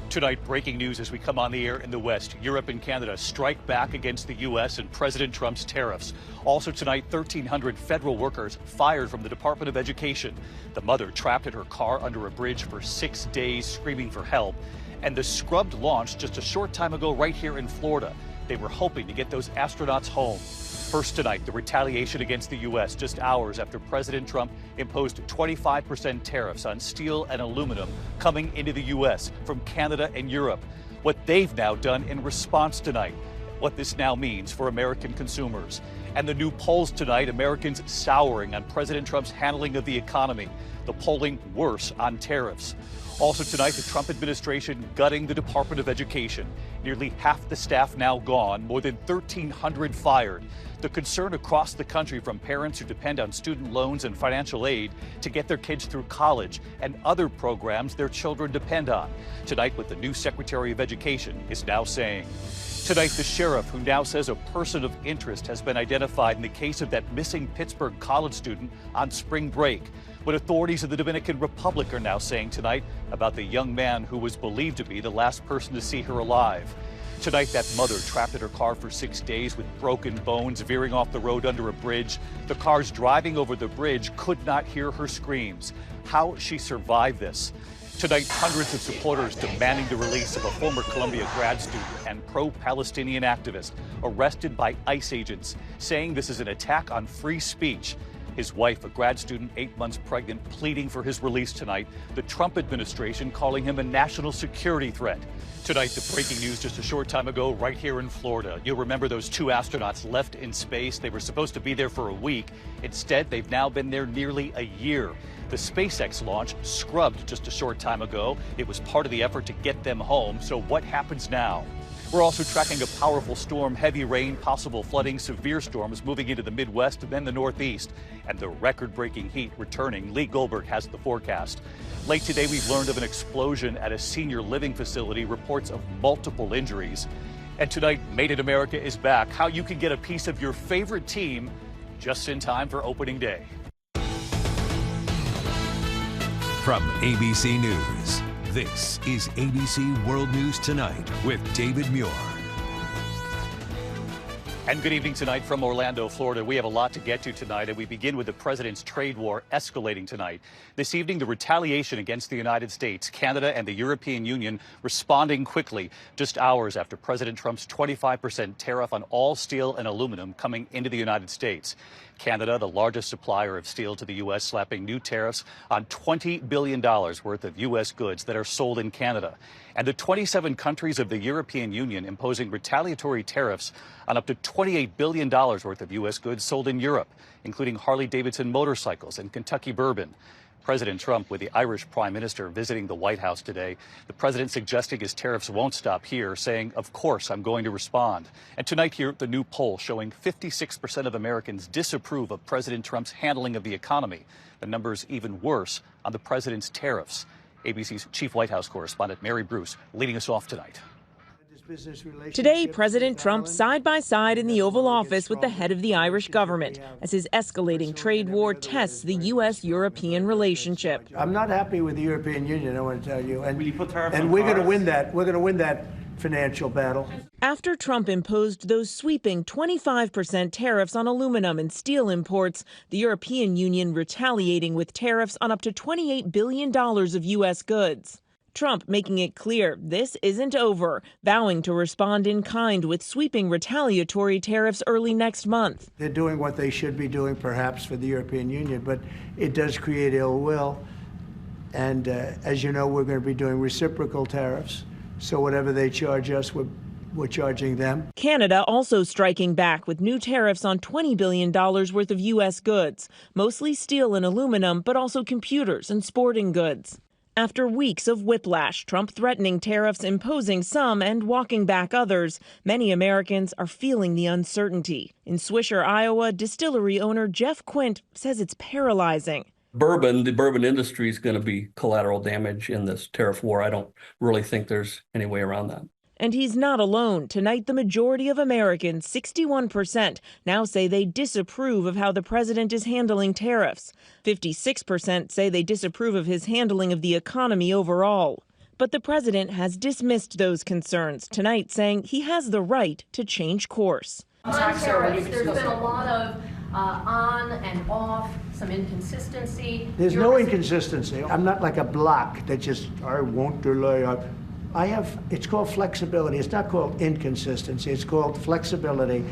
Tonight, breaking news as we come on the air in the West. Europe and Canada strike back against the U.S. and President Trump's tariffs. Also tonight, 1,300 federal workers fired from the Department of Education. The mother trapped in her car under a bridge for 6 days, screaming for help. And the Scrubbed launched just a short time ago right here in Florida. They were hoping to get those astronauts home. First tonight, the retaliation against the U.S. just hours after President Trump imposed 25% tariffs on steel and aluminum coming into the U.S. from Canada and Europe. What they've now done in response tonight, what this now means for American consumers. And the new polls tonight, Americans souring on President Trump's handling of the economy. The polling worse on tariffs. Also tonight, the Trump administration gutting the Department of Education. Nearly half the staff now gone, more than 1,300 fired. The concern across the country from parents who depend on student loans and financial aid to get their kids through college and other programs their children depend on. Tonight, what the new Secretary of Education is now saying. Tonight, the sheriff who now says a person of interest has been identified in the case of that missing Pittsburgh college student on spring break. What authorities of the Dominican Republic are now saying tonight about the young man who was believed to be the last person to see her alive. Tonight, that mother trapped in her car for 6 days with broken bones, veering off the road under a bridge. The cars driving over the bridge could not hear her screams. How she survived this. Tonight, hundreds of supporters demanding the release of a former Columbia grad student and pro-Palestinian activist arrested by ICE agents, saying this is an attack on free speech. His wife, a grad student 8 months pregnant, pleading for his release tonight. The Trump administration calling him a national security threat. Tonight, the breaking news just a short time ago right here in Florida. You'll remember those 2 astronauts left in space. They were supposed to be there for a week. Instead, they've now been there nearly a year. The SpaceX launch scrubbed just a short time ago. It was part of the effort to get them home. So what happens now? We're also tracking a powerful storm, heavy rain, possible flooding, severe storms moving into the Midwest and then the Northeast. And the record-breaking heat returning. Lee Goldberg has the forecast. Late today, we've learned of an explosion at a senior living facility, reports of multiple injuries. And tonight, Made in America is back. How you can get a piece of your favorite team just in time for opening day. From ABC News, this is ABC World News Tonight with David Muir. And good evening tonight from Orlando, Florida. We have a lot to get to tonight, and we begin with the president's trade war escalating tonight. This evening, the retaliation against the United States, Canada, and the European Union responding quickly, just hours after President Trump's 25% tariff on all steel and aluminum coming into the United States. Canada, the largest supplier of steel to the U.S., slapping new tariffs on $20 billion worth of U.S. goods that are sold in Canada. And the 27 countries of the European Union imposing retaliatory tariffs on up to $28 billion worth of U.S. goods sold in Europe, including Harley-Davidson motorcycles and Kentucky bourbon. President Trump with the Irish Prime Minister visiting the White House today. The president suggesting his tariffs won't stop here, saying, of course, I'm going to respond. And tonight here, the new poll showing 56% of Americans disapprove of President Trump's handling of the economy. The number's even worse on the president's tariffs. ABC's chief White House correspondent Mary Bruce leading us off tonight. Today, President Trump side by side in the Oval Office with the head of the Irish government as his escalating trade war tests the U.S.-European relationship. I'm not happy with the European Union, I want to tell you. And we're going to win that. We're going to win that financial battle. After Trump imposed those sweeping 25% tariffs on aluminum and steel imports, the European Union retaliating with tariffs on up to $28 billion of U.S. goods. Trump making it clear this isn't over, vowing to respond in kind with sweeping retaliatory tariffs early next month. They're doing what they should be doing, perhaps, for the European Union, but it does create ill will. And as you know, we're going to be doing reciprocal tariffs. So whatever they charge us, we're charging them. Canada also striking back with new tariffs on $20 billion worth of U.S. goods, mostly steel and aluminum, but also computers and sporting goods. After weeks of whiplash, Trump threatening tariffs, imposing some and walking back others, many Americans are feeling the uncertainty. In Swisher, Iowa, distillery owner Jeff Quint says it's paralyzing. The bourbon industry is going to be collateral damage in this tariff war. I don't really think there's any way around that. And he's not alone. Tonight, the majority of Americans, 61%, now say they disapprove of how the president is handling tariffs. 56% say they disapprove of his handling of the economy overall. But the president has dismissed those concerns tonight, saying he has the right to change course. On tariffs, there's been a lot of on and off, some inconsistency. There's no inconsistency. I'm not like a block that just, I won't delay. It's called flexibility. It's not called inconsistency. It's called flexibility.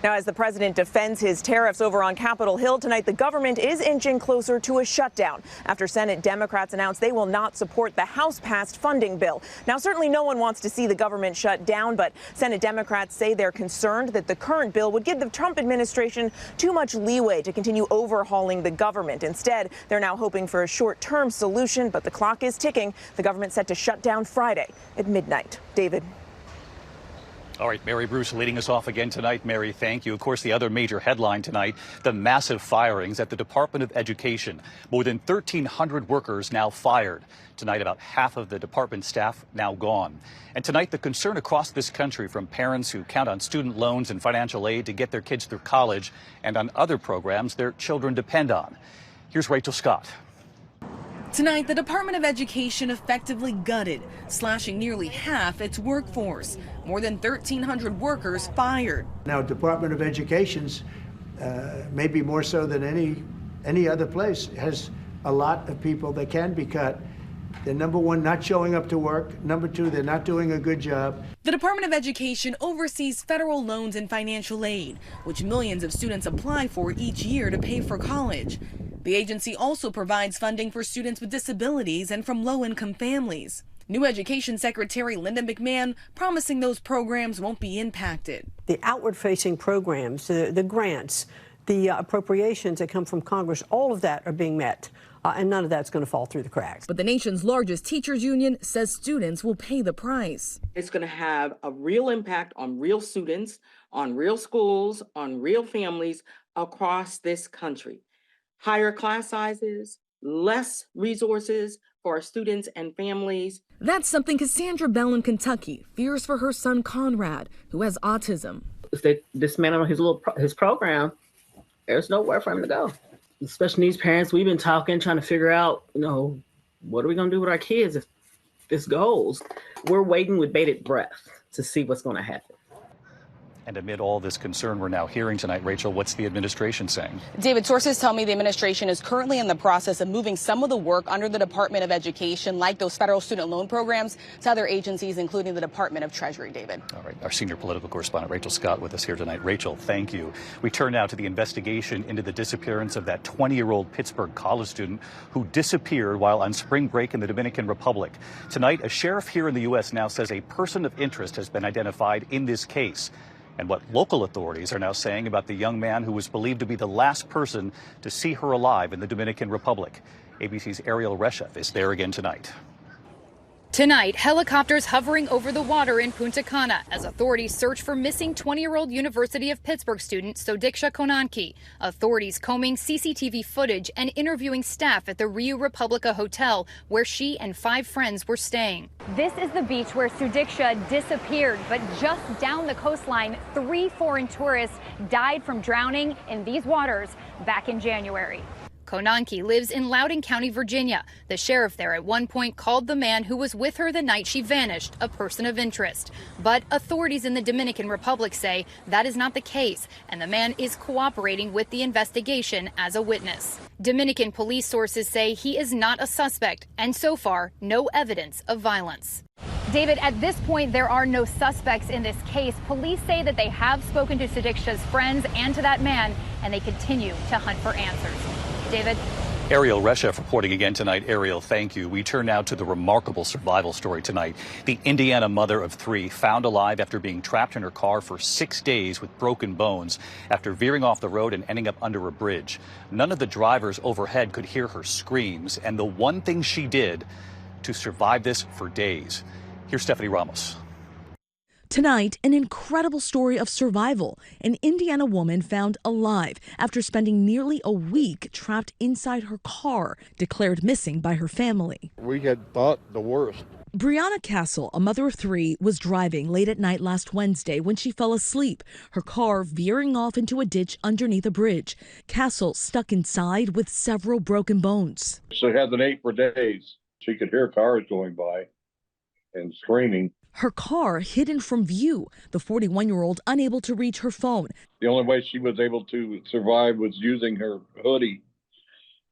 Now, as the president defends his tariffs over on Capitol Hill tonight, the government is inching closer to a shutdown after Senate Democrats announced they will not support the House-passed funding bill. Now, certainly no one wants to see the government shut down, but Senate Democrats say they're concerned that the current bill would give the Trump administration too much leeway to continue overhauling the government. Instead, they're now hoping for a short-term solution, but the clock is ticking. The government set to shut down Friday at midnight. David. All right, Mary Bruce leading us off again tonight. Mary, thank you. Of course, the other major headline tonight, the massive firings at the Department of Education. More than 1,300 workers now fired. Tonight, about half of the department staff now gone. And tonight, the concern across this country from parents who count on student loans and financial aid to get their kids through college and on other programs their children depend on. Here's Rachel Scott. Tonight, the Department of Education effectively gutted, slashing nearly half its workforce. More than 1,300 workers fired. Now, Department of Education's, maybe more so than any other place, has a lot of people that can be cut. They're, number one, not showing up to work. Number two, they're not doing a good job. The Department of Education oversees federal loans and financial aid, which millions of students apply for each year to pay for college. The agency also provides funding for students with disabilities and from low-income families. New Education Secretary Linda McMahon promising those programs won't be impacted. The outward-facing programs, the grants, the appropriations that come from Congress, all of that are being met, and none of that's going to fall through the cracks. But the nation's largest teachers union says students will pay the price. It's going to have a real impact on real students, on real schools, on real families across this country. Higher class sizes, less resources for our students and families. That's something Cassandra Bell in Kentucky fears for her son Conrad, who has autism. If they dismantle his program, there's nowhere for him to go. Especially these parents, we've been talking, trying to figure out, what are we going to do with our kids if this goes? We're waiting with bated breath to see what's going to happen. And amid all this concern we're now hearing tonight, Rachel, what's the administration saying? David, sources tell me the administration is currently in the process of moving some of the work under the Department of Education, like those federal student loan programs, to other agencies, including the Department of Treasury, David. All right. Our senior political correspondent, Rachel Scott, with us here tonight. Rachel, thank you. We turn now to the investigation into the disappearance of that 20-year-old Pittsburgh college student who disappeared while on spring break in the Dominican Republic. Tonight, a sheriff here in the U.S. now says a person of interest has been identified in this case. And what local authorities are now saying about the young man who was believed to be the last person to see her alive in the Dominican Republic. ABC's Ariel Reshef is there again tonight. Tonight, helicopters hovering over the water in Punta Cana as authorities search for missing 20-year-old University of Pittsburgh student Sodiksha Konanki. Authorities combing CCTV footage and interviewing staff at the Rio Republica Hotel where she and 5 friends were staying. This is the beach where Sodiksha disappeared, but just down the coastline, 3 foreign tourists died from drowning in these waters back in January. Konanki lives in Loudoun County, Virginia. The sheriff there at one point called the man who was with her the night she vanished a person of interest. But authorities in the Dominican Republic say that is not the case, and the man is cooperating with the investigation as a witness. Dominican police sources say he is not a suspect, and so far, no evidence of violence. David, at this point, there are no suspects in this case. Police say that they have spoken to Sodiksha's friends and to that man, and they continue to hunt for answers. David? Ariel Reshef reporting again tonight. Ariel, thank you. We turn now to the remarkable survival story tonight. The Indiana mother of 3 found alive after being trapped in her car for 6 days with broken bones after veering off the road and ending up under a bridge. None of the drivers overhead could hear her screams, and the one thing she did to survive this for days. Here's Stephanie Ramos. Tonight, an incredible story of survival. An Indiana woman found alive after spending nearly a week trapped inside her car, declared missing by her family. We had thought the worst. Brianna Castle, a mother of 3, was driving late at night last Wednesday when she fell asleep, her car veering off into a ditch underneath a bridge. Castle stuck inside with several broken bones. She hasn't ate for days. She could hear cars going by and screaming. Her car hidden from view, the 41-year-old unable to reach her phone. The only way she was able to survive was using her hoodie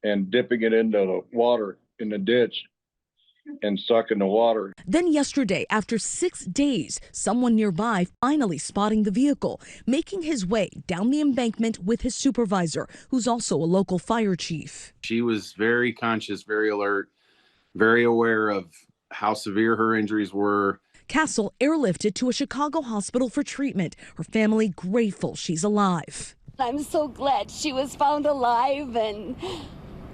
and dipping it into the water in the ditch and sucking the water. Then yesterday, after 6 days, someone nearby finally spotting the vehicle, making his way down the embankment with his supervisor, who's also a local fire chief. She was very conscious, very alert, very aware of how severe her injuries were. Castle airlifted to a Chicago hospital for treatment. Her family grateful she's alive. I'm so glad she was found alive, and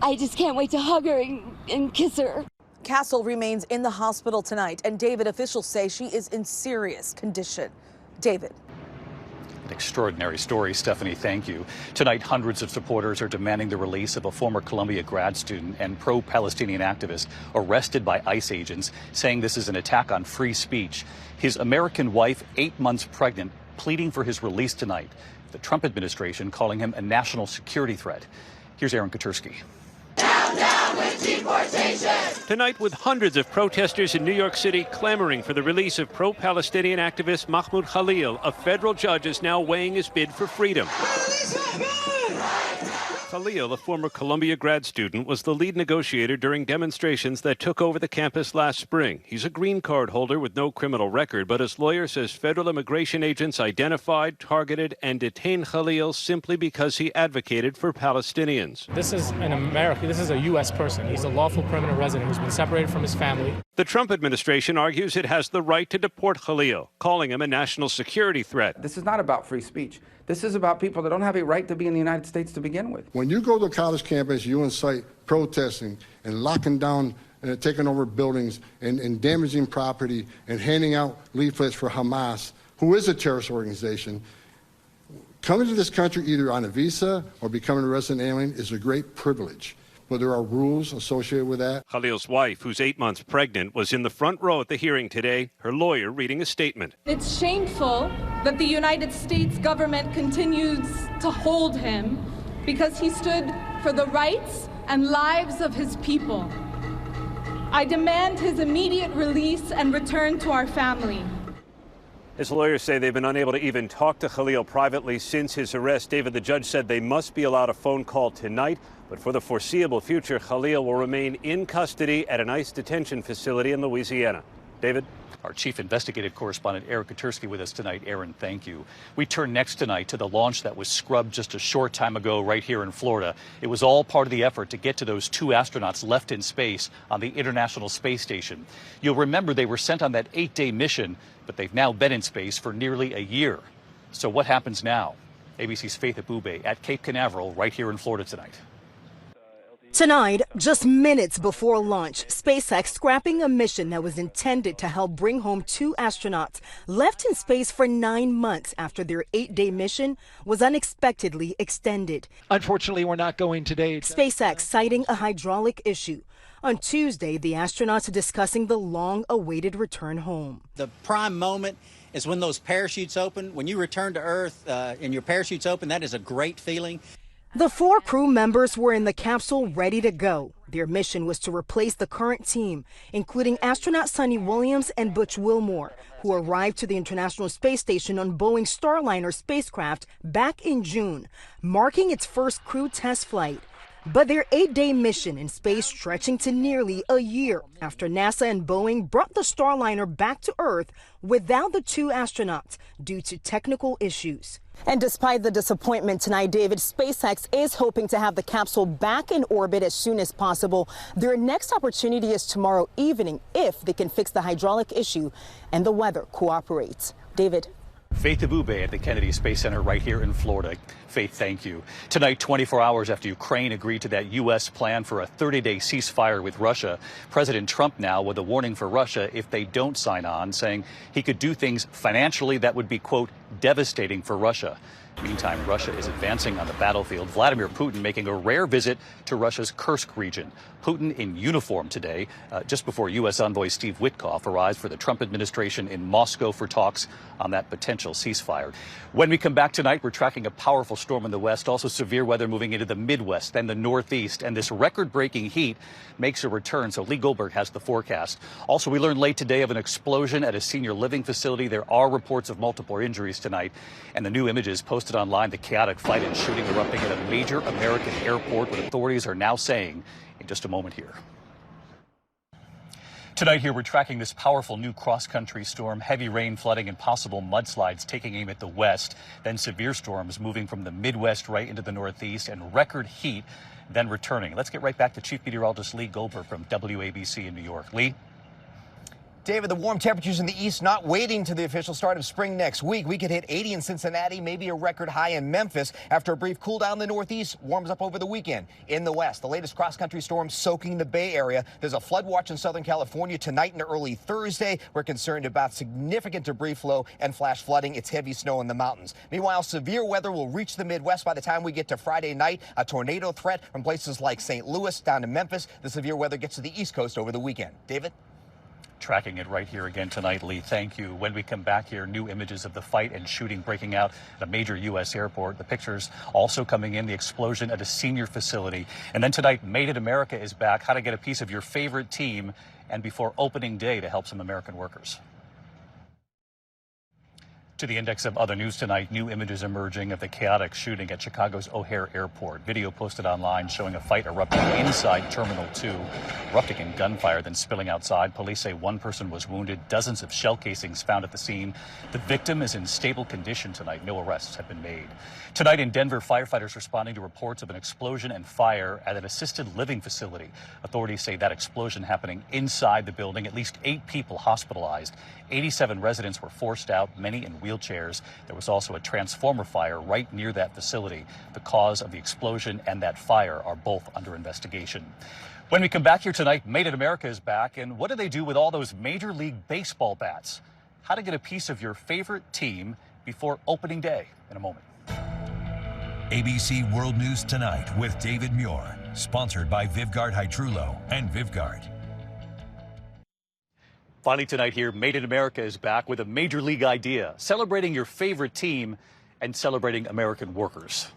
I just can't wait to hug her and kiss her. Castle remains in the hospital tonight, and David, officials say she is in serious condition. David. An extraordinary story, Stephanie. Thank you. Tonight, hundreds of supporters are demanding the release of a former Columbia grad student and pro-Palestinian activist arrested by ICE agents, saying this is an attack on free speech. His American wife, 8 months pregnant, pleading for his release tonight. The Trump administration calling him a national security threat. Here's Aaron Katursky. Down with deportation! Tonight, with hundreds of protesters in New York City clamoring for the release of pro-Palestinian activist Mahmoud Khalil, a federal judge is now weighing his bid for freedom. Khalil, a former Columbia grad student, was the lead negotiator during demonstrations that took over the campus last spring. He's a green card holder with no criminal record, but his lawyer says federal immigration agents identified, targeted, and detained Khalil simply because he advocated for Palestinians. This is an American, this is a U.S. person. He's a lawful permanent resident who's been separated from his family. The Trump administration argues it has the right to deport Khalil, calling him a national security threat. This is not about free speech. This is about people that don't have a right to be in the United States to begin with. When you go to a college campus, you incite protesting and locking down, taking over buildings and damaging property and handing out leaflets for Hamas, who is a terrorist organization. Coming to this country either on a visa or becoming a resident alien is a great privilege. But there are rules associated with that. Khalil's wife, who's 8 months pregnant, was in the front row at the hearing today, her lawyer reading a statement. It's shameful that the United States government continues to hold him because he stood for the rights and lives of his people. I demand his immediate release and return to our family. His lawyers say they've been unable to even talk to Khalil privately since his arrest. David, the judge said they must be allowed a phone call tonight, but for the foreseeable future, Khalil will remain in custody at an ICE detention facility in Louisiana. David? Our chief investigative correspondent, Aaron Katursky, with us tonight. Aaron, thank you. We turn next tonight to the launch that was scrubbed just a short time ago right here in Florida. It was all part of the effort to get to those 2 astronauts left in space on the International Space Station. You'll remember they were sent on that 8-day mission, but they've now been in space for nearly a year. So what happens now? ABC's Faith Abubey at Cape Canaveral right here in Florida tonight. Tonight, just minutes before launch, SpaceX scrapping a mission that was intended to help bring home 2 astronauts left in space for 9 months after their 8-day mission was unexpectedly extended. Unfortunately, we're not going today. SpaceX citing a hydraulic issue. On Tuesday, the astronauts are discussing the long-awaited return home. The prime moment is when those parachutes open. When you return to Earth and your parachutes open, that is a great feeling. The 4 crew members were in the capsule ready to go. Their mission was to replace the current team, including astronaut Sonny Williams and Butch Wilmore, who arrived to the International Space Station on Boeing's Starliner spacecraft back in June, marking its first crew test flight. But their 8-day mission in space stretching to nearly a year after NASA and Boeing brought the Starliner back to Earth without the 2 astronauts due to technical issues. And despite the disappointment tonight, David, SpaceX is hoping to have the capsule back in orbit as soon as possible. Their next opportunity is tomorrow evening if they can fix the hydraulic issue and the weather cooperates. David. Faith Abubey at the Kennedy Space Center right here in Florida. Faith, thank you. Tonight, 24 hours after Ukraine agreed to that U.S. plan for a 30-day ceasefire with Russia, President Trump now with a warning for Russia if they don't sign on, saying he could do things financially that would be, quote, devastating for Russia. Meantime, Russia is advancing on the battlefield. Vladimir Putin making a rare visit to Russia's Kursk region. Putin in uniform today, just before U.S. envoy Steve Witkoff arrives for the Trump administration in Moscow for talks on that potential ceasefire. When we come back tonight, we're tracking a powerful storm in the west, also severe weather moving into the Midwest, then the Northeast, and this record-breaking heat makes a return. So Lee Goldberg has the forecast. Also, we learned late today of an explosion at a senior living facility. There are reports of multiple injuries tonight, and the new images posted online, the chaotic fight and shooting erupting at a major American airport, what authorities are now saying in just a moment here. Tonight here, we're tracking this powerful new cross-country storm, heavy rain, flooding, and possible mudslides taking aim at the west, then severe storms moving from the Midwest right into the Northeast, and record heat then returning. Let's get right back to Chief Meteorologist Lee Goldberg from WABC in New York. Lee? David, the warm temperatures in the east not waiting to the official start of spring next week. We could hit 80 in Cincinnati, maybe a record high in Memphis. After a brief cool down in the northeast, warms up over the weekend. In the west, the latest cross-country storm soaking the Bay Area. There's a flood watch in Southern California tonight and early Thursday. We're concerned about significant debris flow and flash flooding. It's heavy snow in the mountains. Meanwhile, severe weather will reach the Midwest by the time we get to Friday night. A tornado threat from places like St. Louis down to Memphis. The severe weather gets to the East Coast over the weekend. David? Tracking it right here again tonight, Lee. Thank you. When we come back here, new images of the fight and shooting breaking out at a major U.S. airport. The pictures also coming in, the explosion at a senior facility. And then tonight, Made in America is back. How to get a piece of your favorite team and before opening day to help some American workers. To the index of other news tonight, new images emerging of the chaotic shooting at Chicago's O'Hare Airport. Video posted online showing a fight erupting inside Terminal 2, erupting in gunfire, then spilling outside. Police say one person was wounded, dozens of shell casings found at the scene. The victim is in stable condition tonight. No arrests have been made. Tonight in Denver, firefighters responding to reports of an explosion and fire at an assisted living facility. Authorities say that explosion happening inside the building. At least 8 people hospitalized. 87 residents were forced out, many in wheelchairs. There was also a transformer fire right near that facility. The cause of the explosion and that fire are both under investigation. When we come back here tonight, Made in America is back. And what do they do with all those Major League Baseball bats? How to get a piece of your favorite team before opening day in a moment. ABC World News Tonight with David Muir, sponsored by Vivgard Hytrulo and Vivgard. Finally tonight here, Made in America is back with a Major League idea, celebrating your favorite team and celebrating American workers.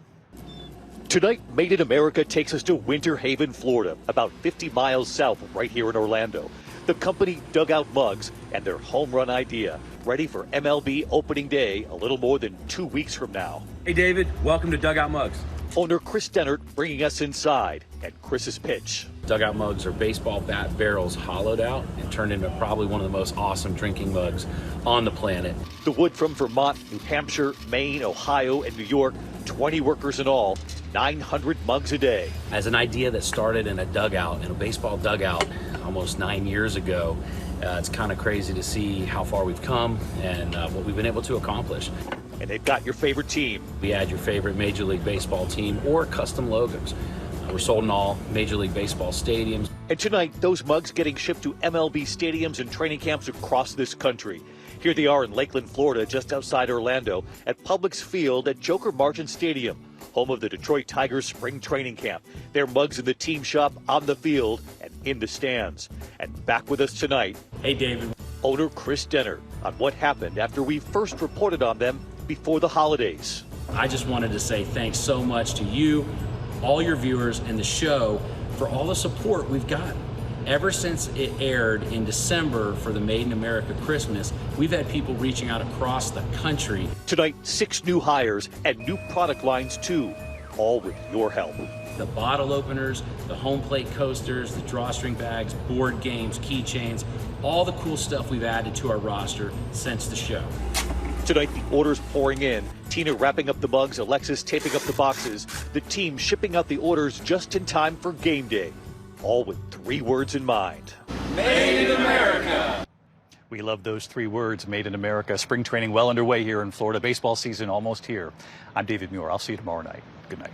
Tonight, Made in America takes us to Winter Haven, Florida, about 50 miles south of right here in Orlando. The company Dugout Mugs and their home run idea, ready for MLB opening day a little more than 2 weeks from now. Hey David, welcome to Dugout Mugs. Owner Chris Dennert bringing us inside at Chris's pitch. Dugout mugs are baseball bat barrels hollowed out and turned into probably one of the most awesome drinking mugs on the planet. The wood from Vermont, New Hampshire, Maine, Ohio, and New York, 20 workers in all, 900 mugs a day. As an idea that started in a dugout, in a baseball dugout, almost 9 years ago, it's kind of crazy to see how far we've come and what we've been able to accomplish. And they've got your favorite team. We add your favorite Major League Baseball team or custom logos. We're sold in all Major League Baseball stadiums. And tonight, those mugs getting shipped to MLB stadiums and training camps across this country. Here they are in Lakeland, Florida, just outside Orlando, at Publix Field at Joker Margin Stadium, home of the Detroit Tigers spring training camp. Their mugs in the team shop, on the field, and in the stands. And back with us tonight, hey David, owner Chris Dennert, on what happened after we first reported on them before the holidays. I just wanted to say thanks so much to you, all your viewers, and the show for all the support we've got. Ever since it aired in December for the Made in America Christmas, we've had people reaching out across the country. Tonight, 6 new hires and new product lines too, all with your help. The bottle openers, the home plate coasters, the drawstring bags, board games, keychains, all the cool stuff we've added to our roster since the show. Tonight, the orders pouring in. Tina wrapping up the mugs, Alexis taping up the boxes. The team shipping out the orders just in time for game day. All with 3 words in mind. Made in America. We love those 3 words, Made in America. Spring training well underway here in Florida. Baseball season almost here. I'm David Muir. I'll see you tomorrow night. Good night.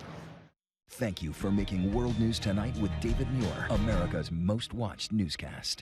Thank you for making World News Tonight with David Muir, America's most watched newscast.